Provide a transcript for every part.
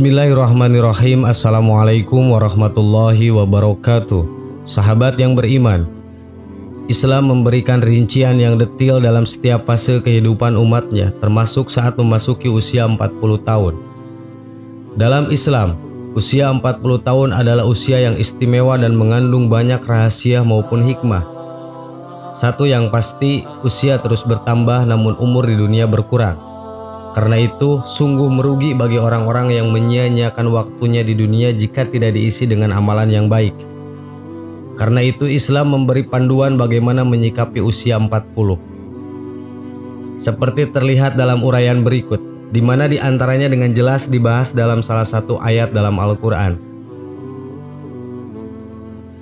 Bismillahirrahmanirrahim. Assalamualaikum warahmatullahi wabarakatuh. Sahabat yang beriman, Islam memberikan rincian yang detil dalam setiap fase kehidupan umatnya, termasuk saat memasuki usia 40 tahun. Dalam Islam, usia 40 tahun adalah usia yang istimewa dan mengandung banyak rahasia maupun hikmah. Satu yang pasti, usia terus bertambah namun umur di dunia berkurang. Karena itu, sungguh merugi bagi orang-orang yang menyia-nyiakan waktunya di dunia jika tidak diisi dengan amalan yang baik. Karena itu, Islam memberi panduan bagaimana menyikapi usia 40. Seperti terlihat dalam uraian berikut, di mana di antaranya dengan jelas dibahas dalam salah satu ayat dalam Al-Quran.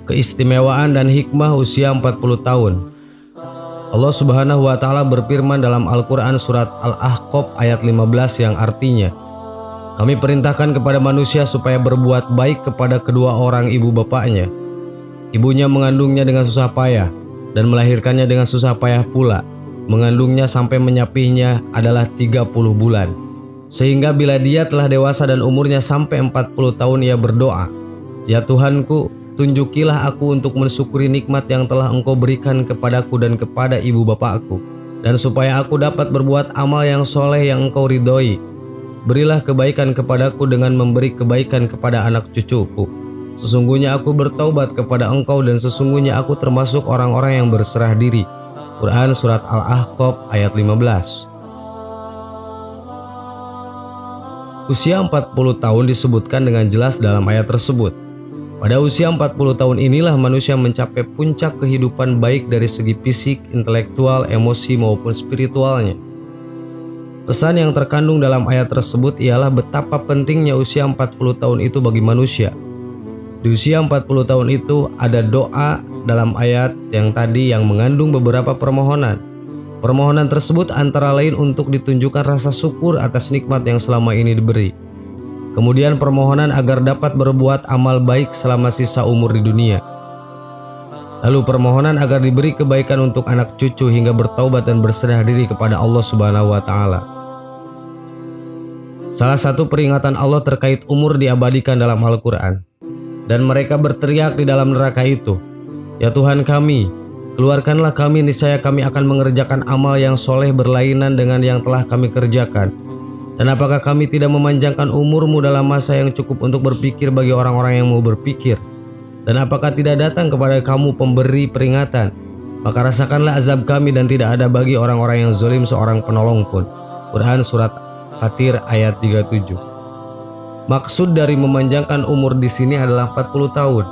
Keistimewaan dan hikmah usia 40 tahun. Allah Subhanahu wa Ta'ala berfirman dalam Al-Quran surat Al-Ahqaf ayat 15 yang artinya, "Kami perintahkan kepada manusia supaya berbuat baik kepada kedua orang ibu bapaknya. Ibunya mengandungnya dengan susah payah dan melahirkannya dengan susah payah pula. Mengandungnya sampai menyapihnya adalah 30 bulan. Sehingga bila dia telah dewasa dan umurnya sampai 40 tahun ia berdoa, 'Ya Tuhanku, tunjukilah aku untuk mensyukuri nikmat yang telah Engkau berikan kepadaku dan kepada ibu bapakku, dan supaya aku dapat berbuat amal yang soleh yang Engkau ridhoi. Berilah kebaikan kepadaku dengan memberi kebaikan kepada anak cucuku. Sesungguhnya aku bertaubat kepada Engkau dan sesungguhnya aku termasuk orang-orang yang berserah diri.'" Quran surat Al-Ahqaf ayat 15. Usia 40 tahun disebutkan dengan jelas dalam ayat tersebut. Pada usia 40 tahun inilah manusia mencapai puncak kehidupan baik dari segi fisik, intelektual, emosi maupun spiritualnya. Pesan yang terkandung dalam ayat tersebut ialah betapa pentingnya usia 40 tahun itu bagi manusia. Di usia 40 tahun itu ada doa dalam ayat yang tadi yang mengandung beberapa permohonan. Permohonan tersebut antara lain untuk ditunjukkan rasa syukur atas nikmat yang selama ini diberi. Kemudian permohonan agar dapat berbuat amal baik selama sisa umur di dunia. Lalu permohonan agar diberi kebaikan untuk anak cucu hingga bertaubat dan berserah diri kepada Allah Subhanahu wa Ta'ala. Salah satu peringatan Allah terkait umur diabadikan dalam Al-Quran. Dan mereka berteriak di dalam neraka itu, "Ya Tuhan kami, keluarkanlah kami, niscaya kami akan mengerjakan amal yang soleh berlainan dengan yang telah kami kerjakan. Dan apakah kami tidak memanjangkan umurmu dalam masa yang cukup untuk berpikir bagi orang-orang yang mau berpikir? Dan apakah tidak datang kepada kamu pemberi peringatan? Maka rasakanlah azab kami dan tidak ada bagi orang-orang yang zalim seorang penolong pun." Quran surat Fatir ayat 37. Maksud dari memanjangkan umur di sini adalah 40 tahun.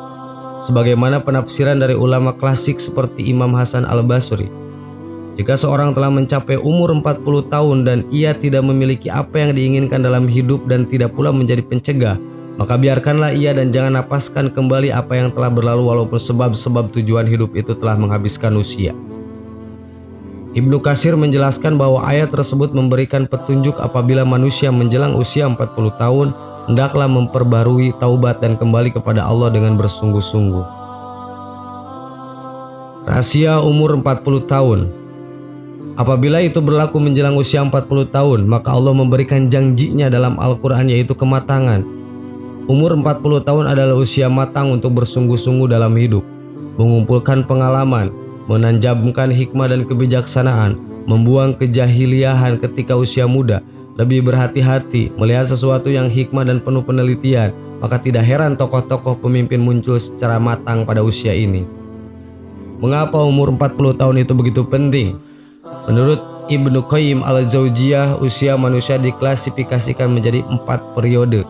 Sebagaimana penafsiran dari ulama klasik seperti Imam Hasan Al-Basri. Jika seorang telah mencapai umur 40 tahun dan ia tidak memiliki apa yang diinginkan dalam hidup dan tidak pula menjadi pencegah, maka biarkanlah ia dan jangan napaskan kembali apa yang telah berlalu walaupun sebab-sebab tujuan hidup itu telah menghabiskan usia. Ibnu Katsir menjelaskan bahwa ayat tersebut memberikan petunjuk apabila manusia menjelang usia 40 tahun, hendaklah memperbarui taubat dan kembali kepada Allah dengan bersungguh-sungguh. Rahasia umur 40 tahun. Apabila itu berlaku menjelang usia 40 tahun, maka Allah memberikan janjinya dalam Al-Quran yaitu kematangan. Umur 40 tahun adalah usia matang untuk bersungguh-sungguh dalam hidup, mengumpulkan pengalaman, menanjamkan hikmah dan kebijaksanaan, membuang kejahiliahan ketika usia muda, lebih berhati-hati, melihat sesuatu yang hikmah dan penuh penelitian. Maka tidak heran tokoh-tokoh pemimpin muncul secara matang pada usia ini. Mengapa umur 40 tahun itu begitu penting? Menurut Ibnu Qayyim Al-Jauziyah, usia manusia diklasifikasikan menjadi 4 periode.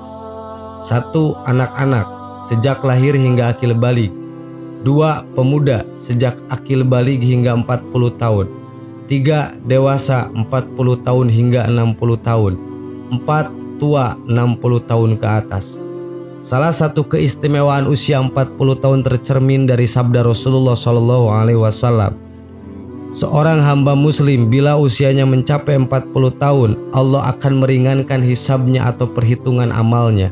1. Anak-anak, sejak lahir hingga akil baligh. 2. Pemuda, sejak akil baligh hingga 40 tahun. 3. Dewasa, 40 tahun hingga 60 tahun. 4. Tua, 60 tahun ke atas. Salah satu keistimewaan usia 40 tahun tercermin dari sabda Rasulullah SAW. Seorang hamba muslim bila usianya mencapai 40 tahun, Allah akan meringankan hisabnya atau perhitungan amalnya.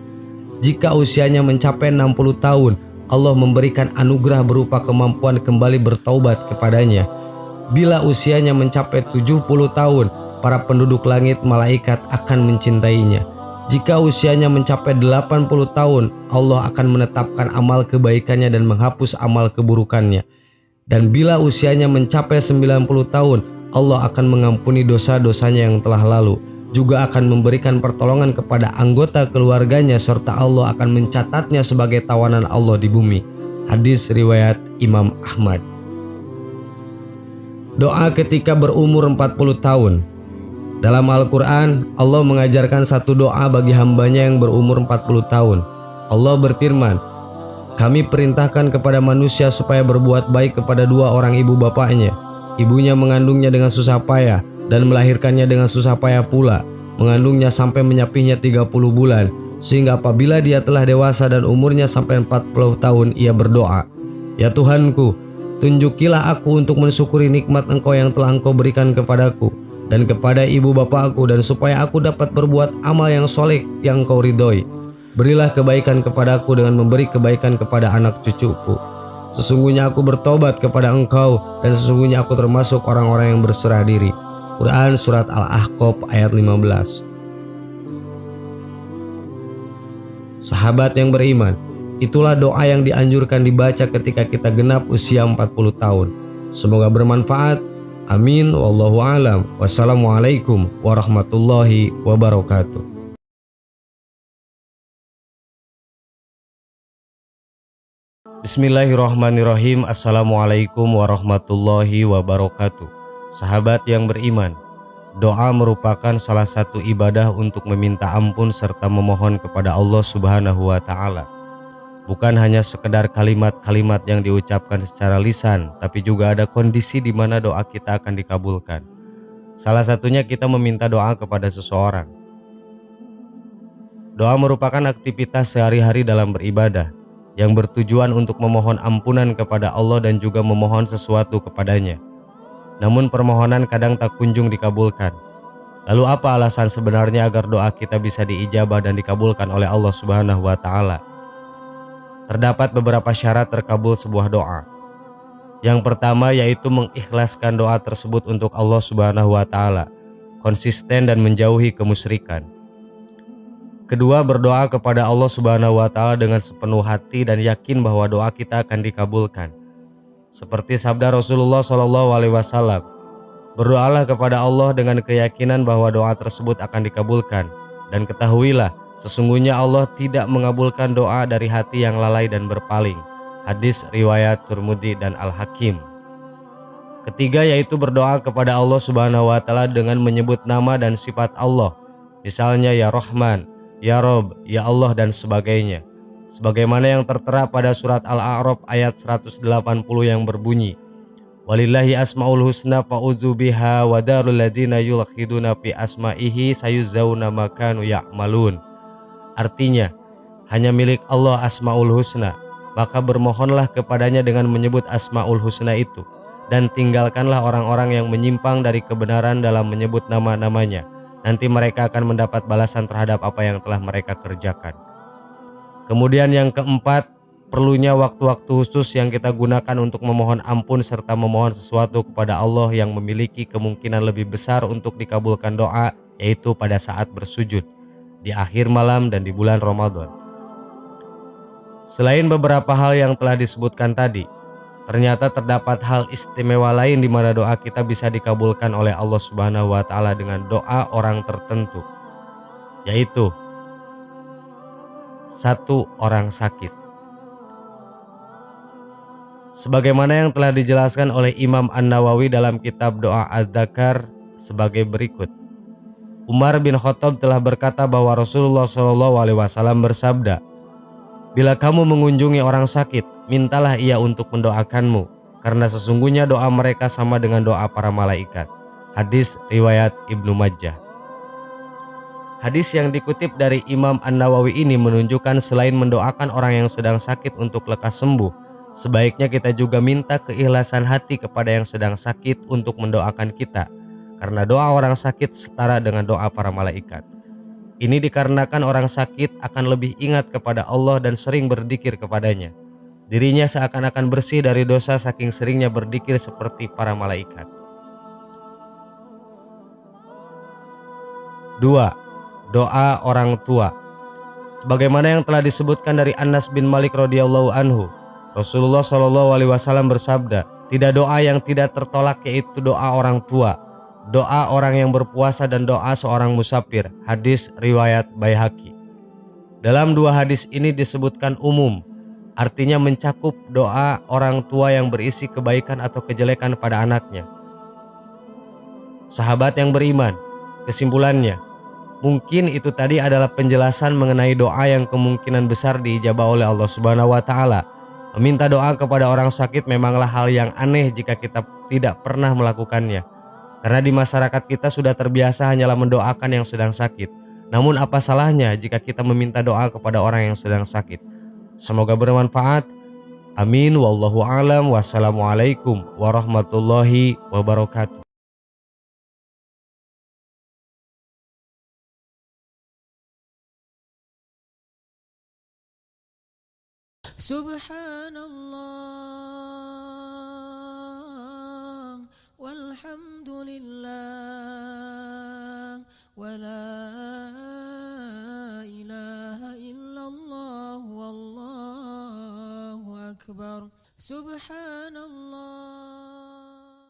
Jika usianya mencapai 60 tahun, Allah memberikan anugerah berupa kemampuan kembali bertaubat kepadanya. Bila usianya mencapai 70 tahun, para penduduk langit malaikat akan mencintainya. Jika usianya mencapai 80 tahun, Allah akan menetapkan amal kebaikannya dan menghapus amal keburukannya. Dan bila usianya mencapai 90 tahun, Allah akan mengampuni dosa-dosanya yang telah lalu, juga akan memberikan pertolongan kepada anggota keluarganya, serta Allah akan mencatatnya sebagai tawanan Allah di bumi. Hadis riwayat Imam Ahmad. Doa ketika berumur 40 tahun. Dalam Al-Quran, Allah mengajarkan satu doa bagi hambanya yang berumur 40 tahun. Allah berfirman, "Kami perintahkan kepada manusia supaya berbuat baik kepada dua orang ibu bapaknya. Ibunya mengandungnya dengan susah payah dan melahirkannya dengan susah payah pula. Mengandungnya sampai menyapihnya 30 bulan. Sehingga apabila dia telah dewasa dan umurnya sampai 40 tahun, ia berdoa, 'Ya Tuhanku, tunjukilah aku untuk mensyukuri nikmat Engkau yang telah Engkau berikan kepadaku dan kepada ibu bapakku, dan supaya aku dapat berbuat amal yang soleh yang Engkau ridhoi. Berilah kebaikan kepadaku dengan memberi kebaikan kepada anak cucuku. Sesungguhnya aku bertobat kepada Engkau, dan sesungguhnya aku termasuk orang-orang yang berserah diri.'" Quran Surat Al-Ahqaf ayat 15. Sahabat yang beriman, itulah doa yang dianjurkan dibaca ketika kita genap usia 40 tahun. Semoga bermanfaat. Amin. Wallahu alam. Wassalamualaikum warahmatullahi wabarakatuh. Bismillahirrahmanirrahim. Assalamualaikum warahmatullahi wabarakatuh. Sahabat yang beriman, doa merupakan salah satu ibadah untuk meminta ampun serta memohon kepada Allah Subhanahu wa Ta'ala. Bukan hanya sekedar kalimat-kalimat yang diucapkan secara lisan, tapi juga ada kondisi di mana doa kita akan dikabulkan. Salah satunya kita meminta doa kepada seseorang. Doa merupakan aktivitas sehari-hari dalam beribadah yang bertujuan untuk memohon ampunan kepada Allah dan juga memohon sesuatu kepadanya. Namun permohonan kadang tak kunjung dikabulkan. Lalu apa alasan sebenarnya agar doa kita bisa diijabah dan dikabulkan oleh Allah Subhanahu wa Ta'ala? Terdapat beberapa syarat terkabul sebuah doa. Yang pertama yaitu mengikhlaskan doa tersebut untuk Allah Subhanahu wa Ta'ala, konsisten dan menjauhi kemusyrikan. Kedua, berdoa kepada Allah Subhanahu wa Ta'ala dengan sepenuh hati dan yakin bahwa doa kita akan dikabulkan. Seperti sabda Rasulullah SAW, "Berdoalah kepada Allah dengan keyakinan bahwa doa tersebut akan dikabulkan, dan ketahuilah sesungguhnya Allah tidak mengabulkan doa dari hati yang lalai dan berpaling." Hadis riwayat Tirmidzi dan Al-Hakim. Ketiga yaitu berdoa kepada Allah Subhanahu wa Ta'ala dengan menyebut nama dan sifat Allah, misalnya ya Rahman, ya Rob, ya Allah dan sebagainya. Sebagaimana yang tertera pada surat Al-A'raf ayat 180 yang berbunyi, "Walillahi asmaul husna fa'udzu biha wa darul ladzina yulhiduna fi asma'ihi sayuzauna ma kanu ya'malun." Artinya, hanya milik Allah asmaul husna, maka bermohonlah kepadanya dengan menyebut asmaul husna itu, dan tinggalkanlah orang-orang yang menyimpang dari kebenaran dalam menyebut nama-namanya. Nanti mereka akan mendapat balasan terhadap apa yang telah mereka kerjakan. Kemudian yang keempat, perlunya waktu-waktu khusus yang kita gunakan untuk memohon ampun serta memohon sesuatu kepada Allah yang memiliki kemungkinan lebih besar untuk dikabulkan doa, yaitu pada saat bersujud, di akhir malam dan di bulan Ramadan. Selain beberapa hal yang telah disebutkan tadi, ternyata terdapat hal istimewa lain di mana doa kita bisa dikabulkan oleh Allah Subhanahu wa Ta'ala dengan doa orang tertentu, yaitu satu, orang sakit. Sebagaimana yang telah dijelaskan oleh Imam An-Nawawi dalam kitab Doa Az-Zakar sebagai berikut. Umar bin Khattab telah berkata bahwa Rasulullah SAW bersabda, "Bila kamu mengunjungi orang sakit, mintalah ia untuk mendoakanmu, karena sesungguhnya doa mereka sama dengan doa para malaikat." Hadis riwayat Ibnu Majah. Hadis yang dikutip dari Imam An-Nawawi ini menunjukkan selain mendoakan orang yang sedang sakit untuk lekas sembuh, sebaiknya kita juga minta keikhlasan hati kepada yang sedang sakit untuk mendoakan kita, karena doa orang sakit setara dengan doa para malaikat. Ini dikarenakan orang sakit akan lebih ingat kepada Allah dan sering berzikir kepadanya. Dirinya seakan-akan bersih dari dosa saking seringnya berzikir seperti para malaikat. 2. Doa orang tua. Sebagaimana yang telah disebutkan dari Anas bin Malik radhiyallahu anhu, Rasulullah shallallahu alaihi wasallam bersabda, tidak doa yang tidak tertolak yaitu doa orang tua, doa orang yang berpuasa dan doa seorang musafir. Hadis riwayat Baihaqi. Dalam dua hadis ini disebutkan umum, artinya mencakup doa orang tua yang berisi kebaikan atau kejelekan pada anaknya. Sahabat yang beriman, kesimpulannya, mungkin itu tadi adalah penjelasan mengenai doa yang kemungkinan besar diijabah oleh Allah Subhanahu wa taala. Meminta doa kepada orang sakit memanglah hal yang aneh jika kita tidak pernah melakukannya. Karena di masyarakat kita sudah terbiasa hanyalah mendoakan yang sedang sakit. Namun apa salahnya jika kita meminta doa kepada orang yang sedang sakit? Semoga bermanfaat. Amin. Wallahu a'lam. Wassalamualaikum warahmatullahi wabarakatuh. Subhanallah walhamdulillah wala ilaha illallah wallahu akbar. Subhanallah